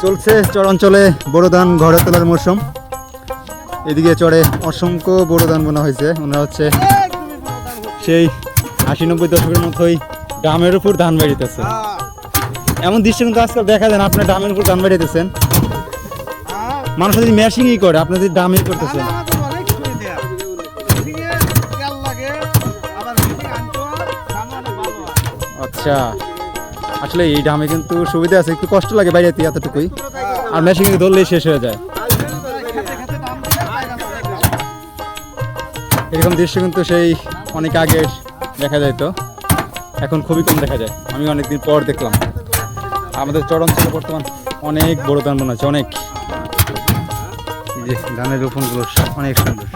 চলছে চর অঞ্চলে বড় ধান ঘরে তোলার মরশুম। এদিকে চরে অসংখ্য বড় ধান বোনা হয়েছে। ওনারা হচ্ছে সেই 80-90 দশকের মতোই ডামের উপর ধান বাড়িতেছে। এমন দৃশ্য কিন্তু আজকাল দেখা যায় না, আপনার ডামের উপর ধান বাড়িতেছেন। মানুষ যদি মেশিনই করে, আপনি যদি ডামই করতেছেন। আচ্ছা, আসলে এই ডামে কিন্তু সুবিধা আছে, একটু কষ্ট লাগে বাইরে এতটুকুই, আর মেশিন ধরলেই শেষ হয়ে যায়। এরকম দৃশ্য কিন্তু সেই অনেক আগের দেখা যায়, তো এখন খুবই কম দেখা যায়। আমি অনেকদিন পর দেখলাম। আমাদের চর অঞ্চলে বর্তমান অনেক বড় ধান বোনা আছে, অনেক। এই যে ধানের রোপণগুলো অনেক সুন্দর।